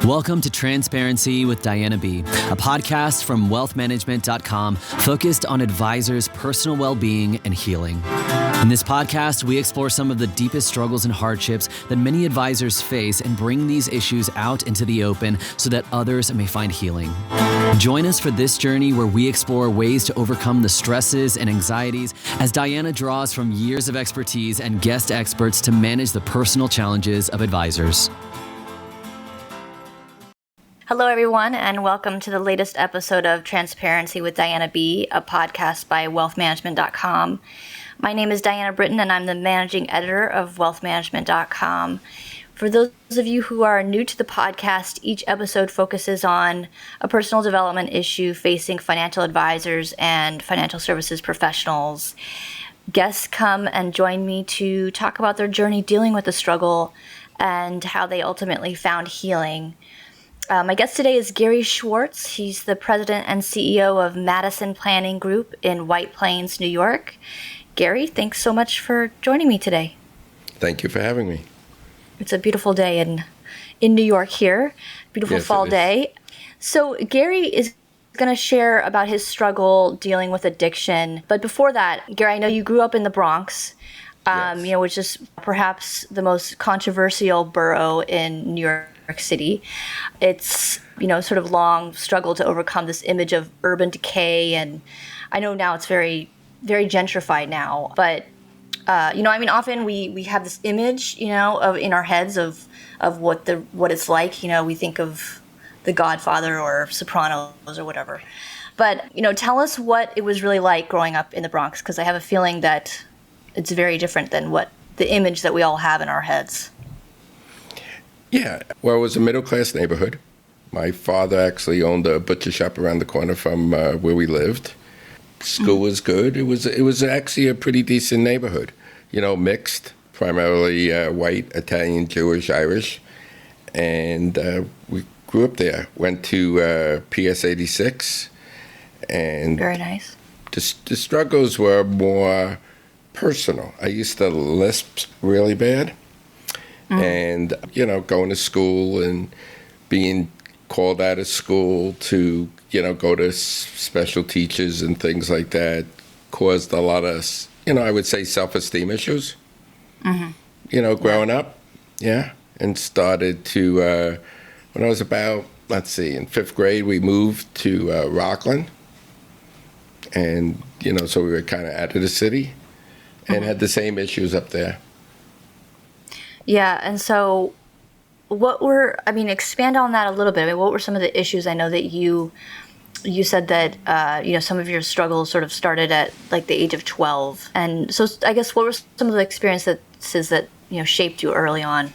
Welcome to Transparency with Diana B., a podcast from wealthmanagement.com focused on advisors' personal well-being and healing. In this podcast, we explore some of the deepest struggles and hardships that many advisors face and bring these issues out into the open so that others may find healing. Join us for this journey where we explore ways to overcome the stresses and anxieties as Diana draws from years of expertise and guest experts to manage the personal challenges of advisors. Hello, everyone, and welcome to the latest episode of Transparency with Diana B., a podcast by wealthmanagement.com. My name is Diana Britton, and I'm the managing editor of wealthmanagement.com. For those of you who are new to the podcast, each episode focuses on a personal development issue facing financial advisors and financial services professionals. Guests come and join me to talk about their journey dealing with the struggle and how they ultimately found healing. My guest today is Gary Schwartz. He's the president and CEO of Madison Planning Group in White Plains, New York. Gary, thanks so much for joining me today. Thank you for having me. It's a beautiful day in New York here, beautiful fall day. So Gary is going to share about his struggle dealing with addiction. But before that, Gary, I know you grew up in the Bronx, Yes. Which is perhaps the most controversial borough in New York City. It's, sort of long struggle to overcome this image of urban decay. And I know now it's very, very gentrified now. But, often we have this image, of in our heads of what it's like. We think of The Godfather or Sopranos or whatever. But, tell us what it was really like growing up in the Bronx, because I have a feeling that it's very different than what the image that we all have in our heads. Yeah, well, it was a middle-class neighborhood. My father actually owned a butcher shop around the corner from where we lived. School was good. It was actually a pretty decent neighborhood, mixed, primarily white, Italian, Jewish, Irish. And we grew up there, went to PS 86. And very nice. The struggles were more personal. I used to lisp really bad. And, going to school and being called out of school to, go to special teachers and things like that caused a lot of, I would say self-esteem issues, growing up. Yeah. And started to, when I was about, in fifth grade, we moved to Rockland. And, so we were kind of out of the city and had the same issues up there. Yeah, and so expand on that a little bit. What were some of the issues? I know that you said that, some of your struggles sort of started at like the age of 12. And so I guess what were some of the experiences that, shaped you early on?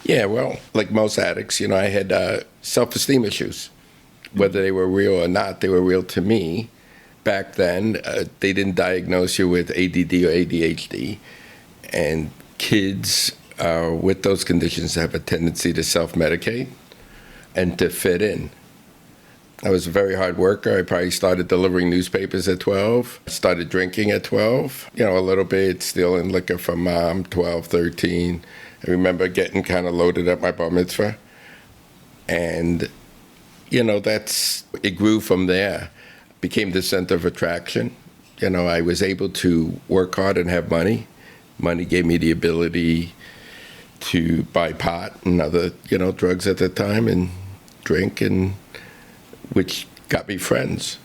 Yeah, well, like most addicts, I had self-esteem issues. Whether they were real or not, they were real to me. Back then, they didn't diagnose you with ADD or ADHD. And kids with those conditions have a tendency to self-medicate and to fit in. I was a very hard worker. I probably started delivering newspapers at 12, started drinking at 12, a little bit, stealing liquor from mom, 12, 13. I remember getting kind of loaded at my bar mitzvah. And, it grew from there, became the center of attraction. I was able to work hard and have money. Money gave me the ability to buy pot and other, drugs at the time and drink, and which got me friends.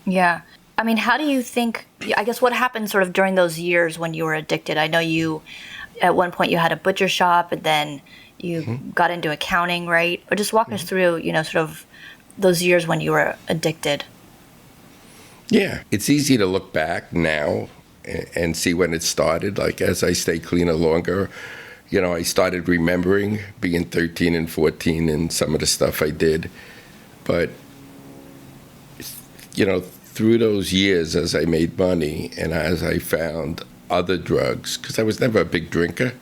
Yeah. How do you think, I guess what happened sort of during those years when you were addicted? I know at one point you had a butcher shop and then you got into accounting, right? Or just walk us through, sort of those years when you were addicted. Yeah. It's easy to look back now and see when it started. Like, as I stay cleaner longer, I started remembering being 13 and 14 and some of the stuff I did. But, through those years as I made money and as I found other drugs, because I was never a big drinker,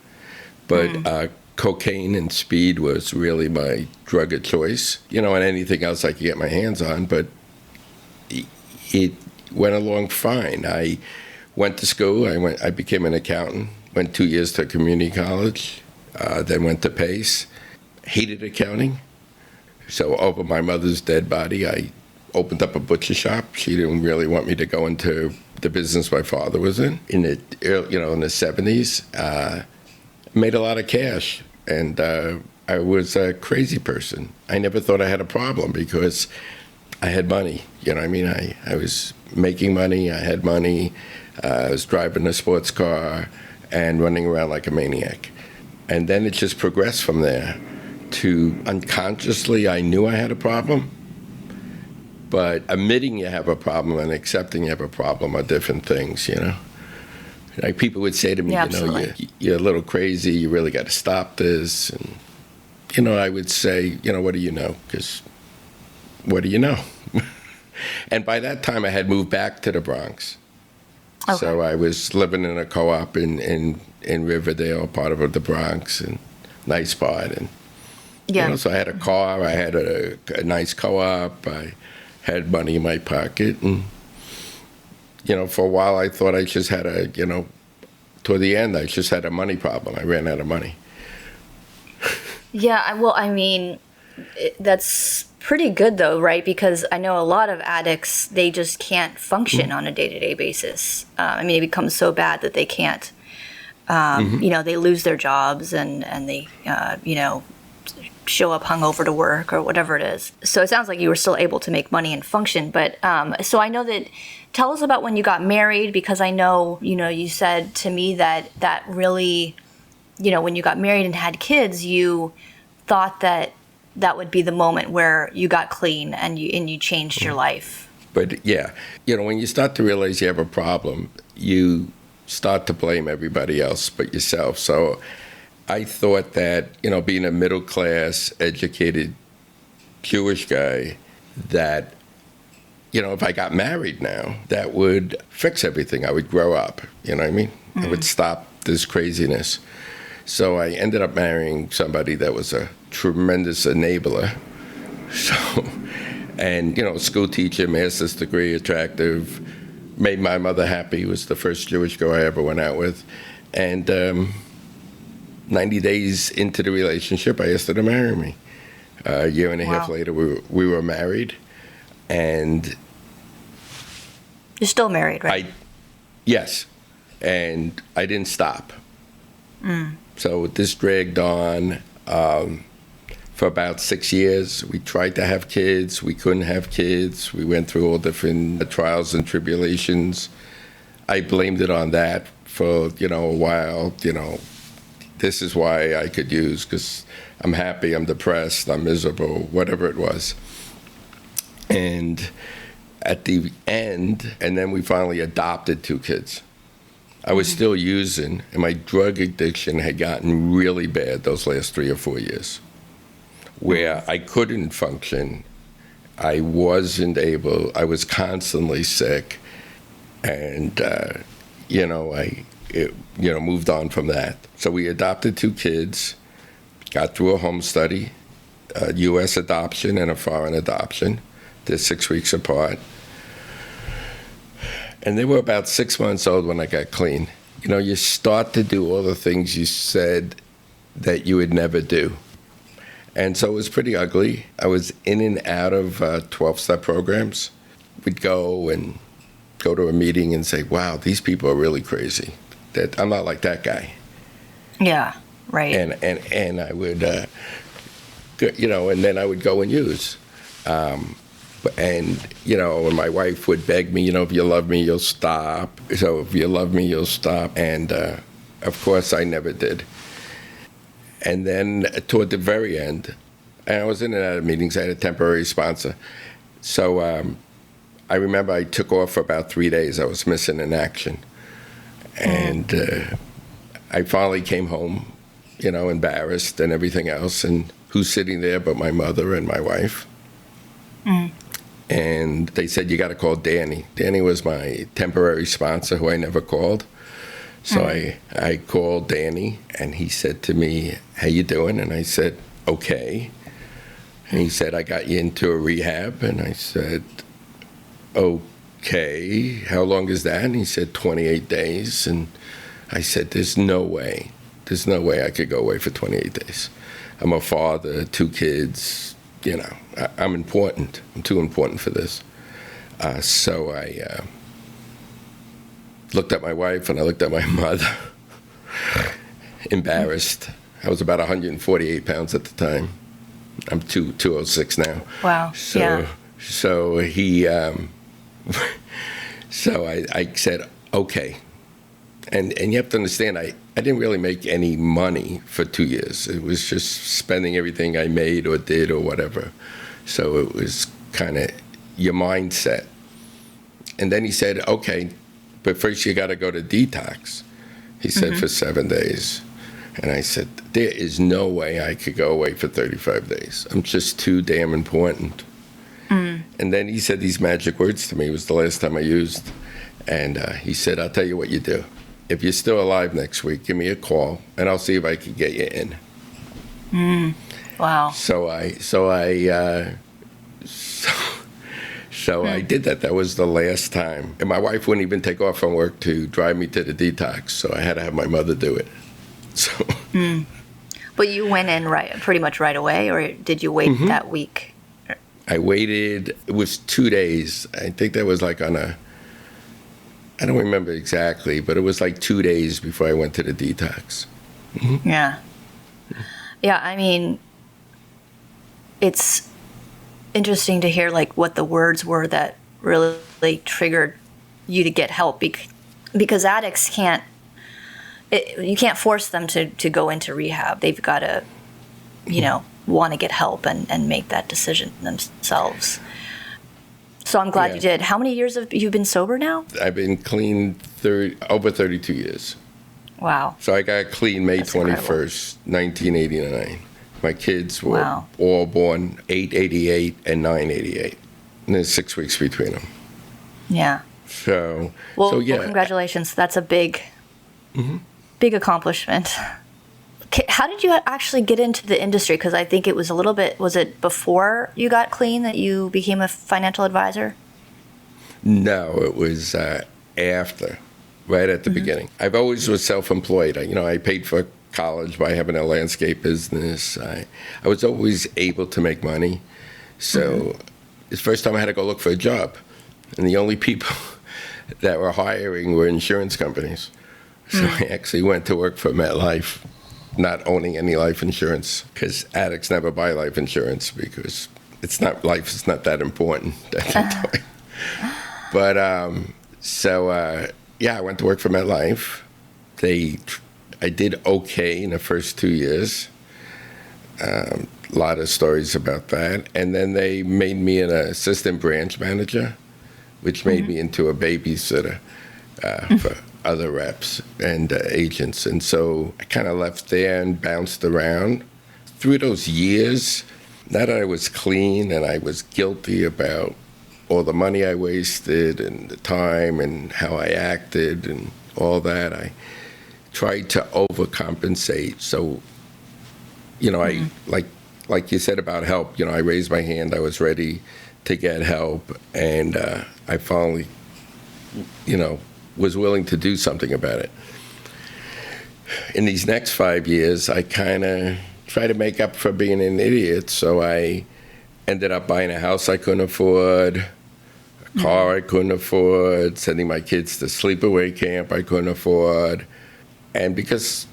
but cocaine and speed was really my drug of choice, and anything else I could get my hands on. But it went along fine. I went to school. I became an accountant, went 2 years to community college, then went to Pace. hated accounting. So over my mother's dead body, I opened up a butcher shop. She didn't really want me to go into the business my father was in the in the 70s. Made a lot of cash, and I was a crazy person. I never thought I had a problem because I had money. You know what I mean? I was making money. I had money. I was driving a sports car and running around like a maniac. And then it just progressed from there to unconsciously I knew I had a problem. But admitting you have a problem and accepting you have a problem are different things, you know? Like people would say to me, you're a little crazy. You really got to stop this. And, I would say, what do you know? Because what do you know? And by that time, I had moved back to the Bronx. Okay. So I was living in a co-op in Riverdale, part of the Bronx, and nice part. And so I had a car. I had a nice co-op. I had money in my pocket. And, for a while, I thought I just had toward the end, I just had a money problem. I ran out of money. Yeah, well, I mean, that's pretty good though, right? Because I know a lot of addicts, they just can't function on a day-to-day basis. It becomes so bad that they can't, they lose their jobs and they, show up hungover to work or whatever it is. So it sounds like you were still able to make money and function. But so I know that, tell us about when you got married, because I know, you said to me that really, when you got married and had kids, you thought that would be the moment where you got clean and you changed your life. But yeah, when you start to realize you have a problem, you start to blame everybody else but yourself. So I thought that, being a middle class, educated Jewish guy, that, if I got married now, that would fix everything. I would grow up, you know what I mean? I would stop this craziness. So I ended up marrying somebody that was a tremendous enabler. So, and, school teacher, master's degree, attractive, made my mother happy, was the first Jewish girl I ever went out with. And 90 days into the relationship, I asked her to marry me. A year and a half later, we were married. And you're still married, right? Yes. And I didn't stop. So this dragged on for about 6 years. We tried to have kids. We couldn't have kids. We went through all different trials and tribulations. I blamed it on that for, a while. This is why I could use, because I'm happy, I'm depressed, I'm miserable, whatever it was. And at the end, and then we finally adopted 2 kids. I was still using, and my drug addiction had gotten really bad those last 3 or 4 years, where I couldn't function. I wasn't able, I was constantly sick, and, moved on from that. So we adopted 2 kids, got through a home study, a U.S. adoption and a foreign adoption. They're 6 weeks apart. And they were about 6 months old when I got clean. You start to do all the things you said that you would never do. And so it was pretty ugly. I was in and out of 12-step programs. We'd go to a meeting and say, wow, these people are really crazy. That I'm not like that guy. Yeah, right. And I would, and then I would go and use. And my wife would beg me, if you love me, you'll stop. So if you love me, you'll stop. And of course, I never did. And then toward the very end, and I was in and out of meetings. I had a temporary sponsor. So I remember I took off for about 3 days. I was missing in action. And I finally came home, embarrassed and everything else. And who's sitting there but my mother and my wife? And they said, you got to call Danny. Danny was my temporary sponsor who I never called. So I called Danny, and he said to me, how you doing? And I said, okay. And he said, I got you into a rehab. And I said, okay. How long is that? And he said, 28 days. And I said, there's no way I could go away for 28 days. I'm a father, 2 kids. I'm important. I'm too important for this. So I looked at my wife and I looked at my mother, embarrassed. I was about 148 pounds at the time. I'm 206 now. Wow. So he, so I said, okay. And you have to understand, I didn't really make any money for 2 years. It was just spending everything I made or did or whatever. So it was kind of your mindset. And then he said, okay, but first you got to go to detox. He said for 7 days. And I said, there is no way I could go away for 35 days. I'm just too damn important. And then he said these magic words to me. It was the last time I used. And he said, I'll tell you what you do. If you're still alive next week, give me a call, and I'll see if I can get you in. Wow. So I did that. That was the last time. And my wife wouldn't even take off from work to drive me to the detox, so I had to have my mother do it. So. But you went in pretty much right away, or did you wait that week? I waited. It was 2 days. I think that was like on a, I don't remember exactly, but it was like 2 days before I went to the detox. Yeah. Yeah, I mean, it's interesting to hear like what the words were that really triggered you to get help, because addicts can't, you can't force them to go into rehab. They've got to, want to get help and make that decision themselves. So I'm glad you did. How many years have you been sober now? I've been clean over 32 years. Wow. So I got clean May That's 21st, 1989. My kids were Wow. all born 888 and 988. And there's 6 weeks between them. Yeah. So, Well, yeah. well, congratulations. That's a big accomplishment. How did you actually get into the industry? Because I think it was was it before you got clean that you became a financial advisor? No, it was after, right at the beginning. I've always was self-employed. I paid for college by having a landscape business. I was always able to make money. So it's the first time I had to go look for a job. And the only people that were hiring were insurance companies. So I actually went to work for MetLife, not owning any life insurance, because addicts never buy life insurance because life is not that important at that time. But I went to work for MetLife. I did okay in the first 2 years. A lot of stories about that. And then they made me an assistant branch manager, which made me into a babysitter for other reps and agents. And so I kind of left there and bounced around. Through those years, now that I was clean and I was guilty about all the money I wasted and the time and how I acted and all that, I tried to overcompensate. So, I, like you said about help, I raised my hand. I was ready to get help. And I finally, was willing to do something about it. In these next 5 years, I kind of tried to make up for being an idiot. So I ended up buying a house I couldn't afford, a car I couldn't afford, sending my kids to sleepaway camp I couldn't afford. And because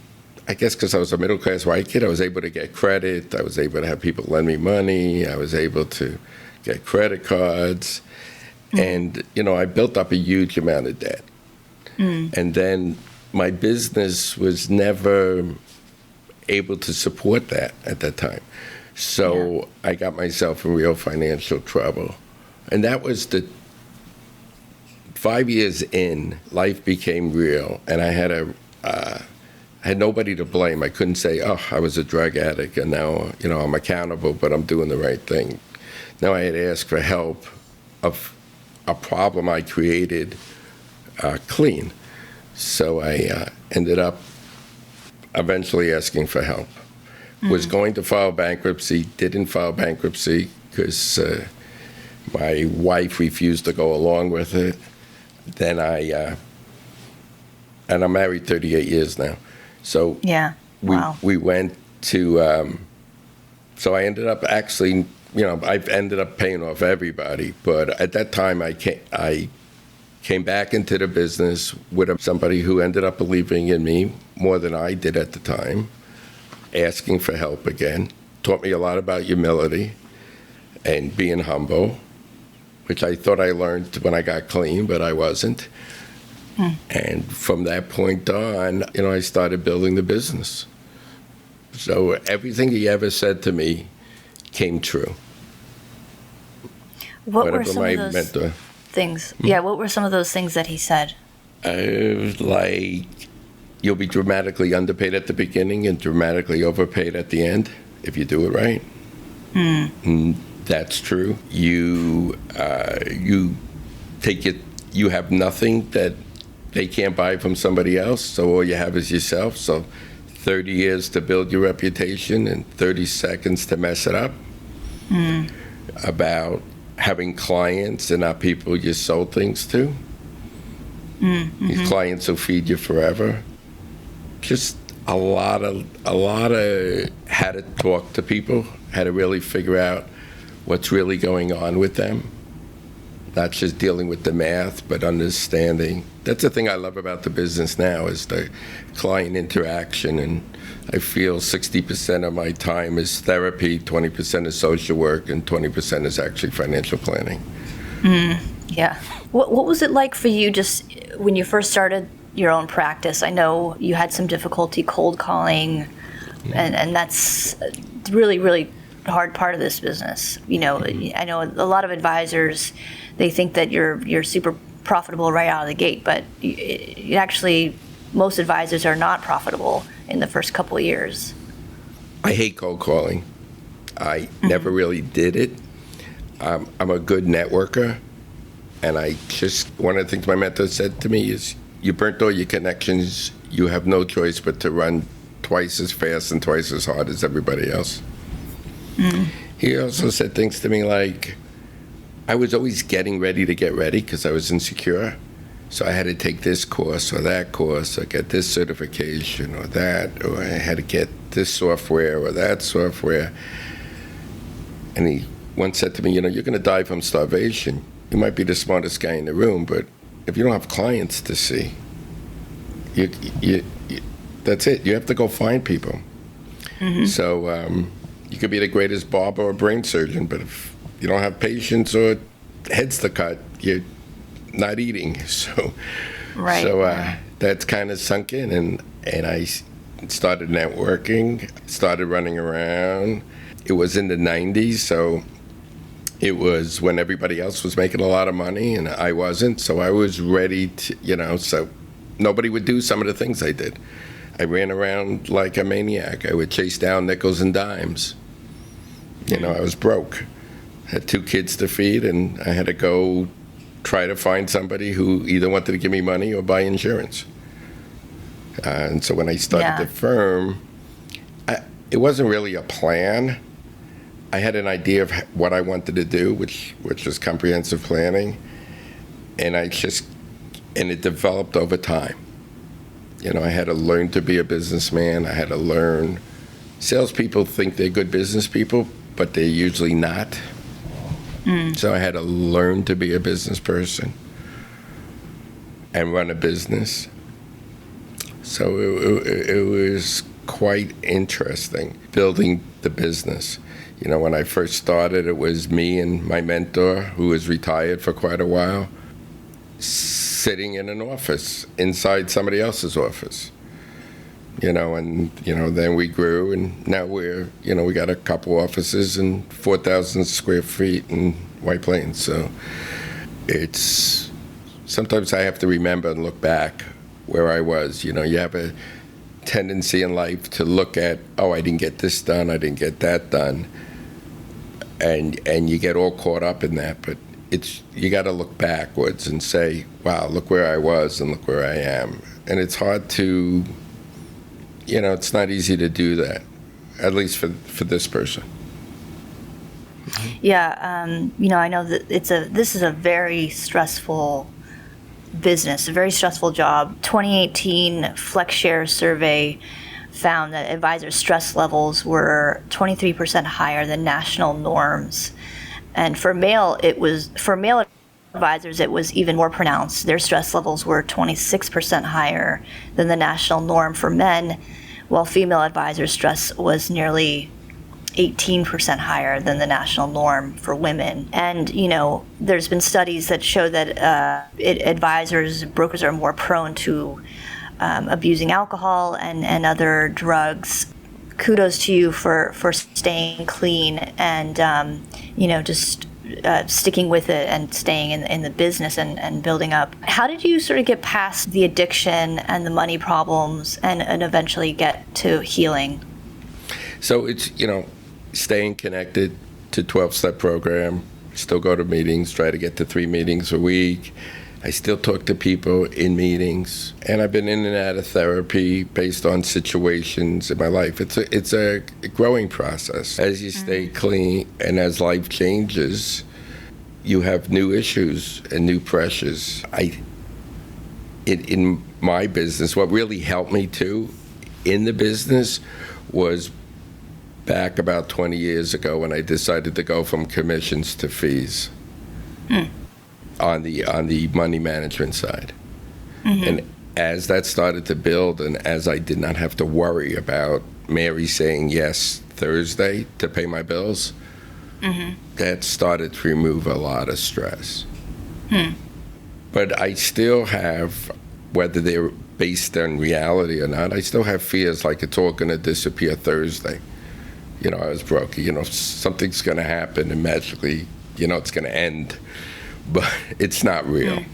I was a middle-class white kid, I was able to get credit. I was able to have people lend me money. I was able to get credit cards. And, I built up a huge amount of debt. And then my business was never able to support that at that time. So I got myself in real financial trouble. And that was 5 years in, life became real. And I had nobody to blame. I couldn't say, I was a drug addict and now, I'm accountable, but I'm doing the right thing. Now I had to ask for help of a problem I created clean. So I ended up eventually asking for help. Was going to file bankruptcy, didn't file bankruptcy because my wife refused to go along with it. Then and I'm married 38 years now. So we went to So I ended up actually, I've ended up paying off everybody. But at that time, I came back into the business with somebody who ended up believing in me more than I did at the time, asking for help again. Taught me a lot about humility and being humble, which I thought I learned when I got clean, but I wasn't. And from that point on, I started building the business. So everything he ever said to me came true. What were some of those things? Yeah, what were some of those things that he said? Like, you'll be dramatically underpaid at the beginning and dramatically overpaid at the end if you do it right. That's true. You take it. You have nothing that they can't buy from somebody else, so all you have is yourself. So 30 years to build your reputation and 30 seconds to mess it up. About having clients and not people you sold things to. These clients will feed you forever. Just a lot of how to talk to people, how to really figure out what's really going on with them. Not just dealing with the math, but understanding. That's the thing I love about the business now is the client interaction. And I feel 60% of my time is therapy, 20% is social work, and 20% is actually financial planning. Yeah. What was it like for you just when you first started your own practice? I know you had some difficulty cold calling, and that's really, really hard part of this business. I know a lot of advisors, they think that you're super profitable right out of the gate, but actually most advisors are not profitable in the first couple of years. I hate cold calling. I never really did it. I'm a good networker, and one of the things my mentor said to me is, you burnt all your connections, you have no choice but to run twice as fast and twice as hard as everybody else. He also said things to me like, I was always getting ready to get ready because I was insecure. So I had to take this course or that course or get this certification or that, or I had to get this software or that software. And he once said to me, you're going to die from starvation. You might be the smartest guy in the room, but if you don't have clients to see, that's it. You have to go find people. So you could be the greatest barber or brain surgeon, but if you don't have patients or heads to cut, you're not eating. So, that's kind of sunk in, and I started networking, started running around. It was in the 90s, so it was when everybody else was making a lot of money and I wasn't. So I was ready to, so nobody would do some of the things I did. I ran around like a maniac. I would chase down nickels and dimes. I was broke. Had 2 kids to feed, and I had to go try to find somebody who either wanted to give me money or buy insurance. And so when I started the firm, it wasn't really a plan. I had an idea of what I wanted to do, which was comprehensive planning, and it developed over time. I had to learn to be a businessman. I had to learn. Salespeople think they're good business people, but they're usually not. So I had to learn to be a business person and run a business. So it was quite interesting building the business. When I first started, it was me and my mentor, who was retired for quite a while, sitting in an office inside somebody else's office. Then we grew, and now we got a couple offices and 4,000 square feet in White Plains. So sometimes I have to remember and look back where I was. You have a tendency in life to look at, I didn't get this done, I didn't get that done. And you get all caught up in that, but you got to look backwards and say, wow, look where I was and look where I am. And it's hard to, it's not easy to do that, at least for this person. Yeah, I know that this is a very stressful business, a very stressful job. 2018 FlexShare survey found that advisors' stress levels were 23% higher than national norms. And for male advisors, it was even more pronounced. Their stress levels were 26% higher than the national norm for men, while female advisors' stress was nearly 18% higher than the national norm for women. And, there's been studies that show that brokers are more prone to abusing alcohol and other drugs. Kudos to you for staying clean and, just sticking with it and staying in the business and building up. How did you sort of get past the addiction and the money problems and eventually get to healing? So it's, staying connected to 12-step program, still go to meetings, try to get to 3 meetings a week. I still talk to people in meetings, and I've been in and out of therapy based on situations in my life. It's a growing process. As you stay clean and as life changes, you have new issues and new pressures. In my business, what really helped me too in the business was back about 20 years ago when I decided to go from commissions to fees on the money management side. And as that started to build, and as I did not have to worry about Mary saying yes Thursday to pay my bills, that started to remove a lot of stress. But I still have, whether they're based on reality or not, I still have fears like it's all going to disappear Thursday. I was broke. Something's going to happen and magically, it's going to end. But it's not real.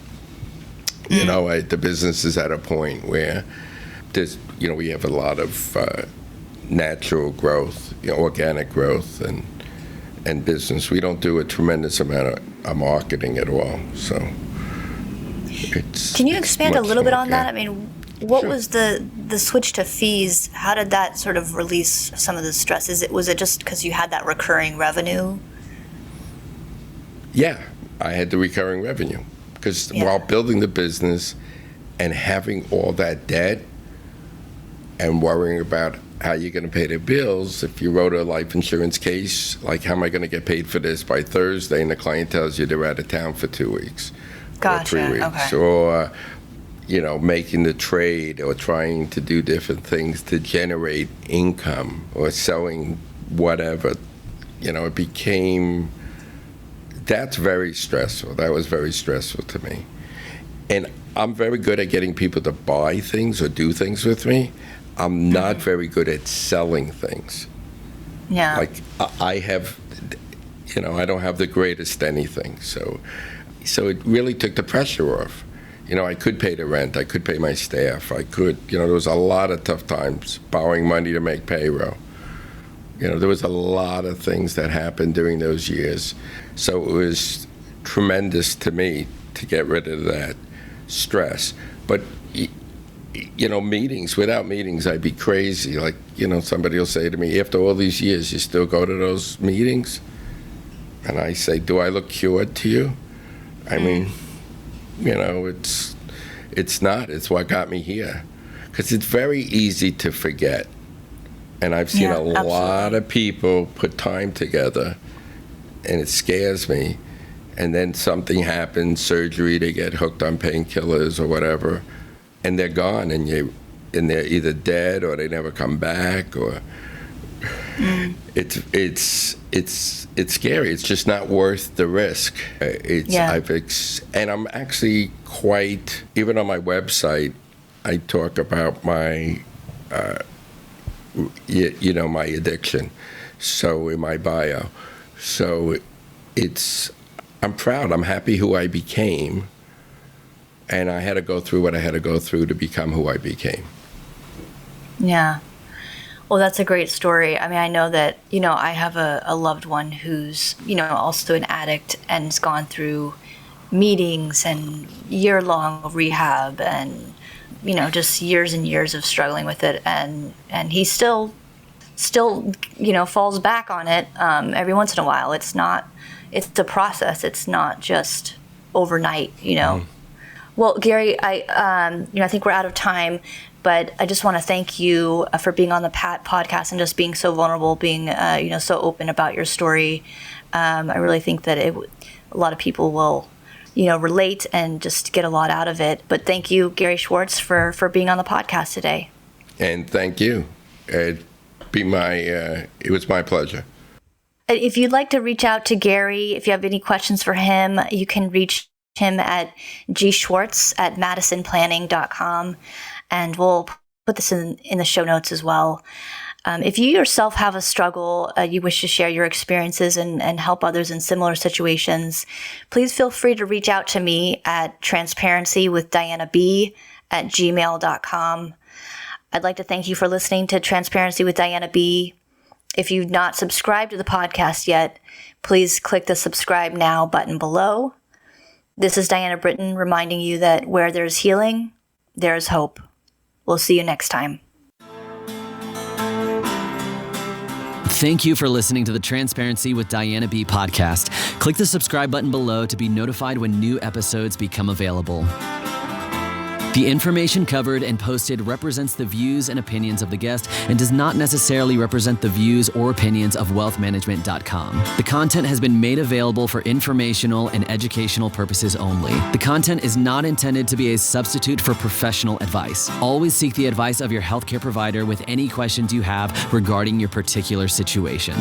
The business is at a point where there's, we have a lot of natural growth, organic growth and business. We don't do a tremendous amount of marketing at all. So Can you expand a little bit on that? What Sure. was the switch to fees? How did that sort of release some of the stress? Was it just because you had that recurring revenue? Yeah, I had the recurring revenue because while building the business and having all that debt and worrying about how you're going to pay the bills, if you wrote a life insurance case, like how am I going to get paid for this by Thursday, and the client tells you they're out of town for 2 weeks or 3 weeks, or making the trade or trying to do different things to generate income or selling whatever, it became, that's very stressful. That was very stressful to me. And I'm very good at getting people to buy things or do things with me. I'm not very good at selling things. Yeah. Like I have, I don't have the greatest anything. So it really took the pressure off. I could pay the rent. I could pay my staff. I could, there was a lot of tough times borrowing money to make payroll. There was a lot of things that happened during those years. So it was tremendous to me to get rid of that stress. But, meetings, without meetings, I'd be crazy. Like, somebody will say to me, after all these years, you still go to those meetings? And I say, do I look cured to you? I mean, it's not. It's what got me here. Because it's very easy to forget. And I've seen a lot of people put time together, and it scares me. And then something happens, surgery, they get hooked on painkillers or whatever, and they're gone, and they're either dead or they never come back, or it's scary. It's just not worth the risk. And I'm actually quite, even on my website, I talk about my my addiction. So in my bio, so I'm proud. I'm happy who I became, and I had to go through what I had to go through to become who I became. Yeah. Well, that's a great story. I know that, I have a loved one who's, also an addict and has gone through meetings and year-long rehab and, just years and years of struggling with it. And he still, falls back on it every once in a while. It's a process. It's not just overnight, Well, Gary, I think we're out of time. But I just want to thank you for being on the podcast and just being so vulnerable, being so open about your story. I really think that a lot of people will relate and just get a lot out of it. But thank you, Gary Schwartz, for being on the podcast today. And thank you. It was my pleasure. If you'd like to reach out to Gary, if you have any questions for him, you can reach him at gschwartz@madisonplanning.com. And we'll put this in the show notes as well. If you yourself have a struggle, you wish to share your experiences and help others in similar situations, please feel free to reach out to me at transparencywithdianab@gmail.com. I'd like to thank you for listening to Transparency with Diana B. If you've not subscribed to the podcast yet, please click the subscribe now button below. This is Diana Britton reminding you that where there's healing, there is hope. We'll see you next time. Thank you for listening to the Transparency with Diana B podcast. Click the subscribe button below to be notified when new episodes become available. The information covered and posted represents the views and opinions of the guest and does not necessarily represent the views or opinions of wealthmanagement.com. The content has been made available for informational and educational purposes only. The content is not intended to be a substitute for professional advice. Always seek the advice of your healthcare provider with any questions you have regarding your particular situation.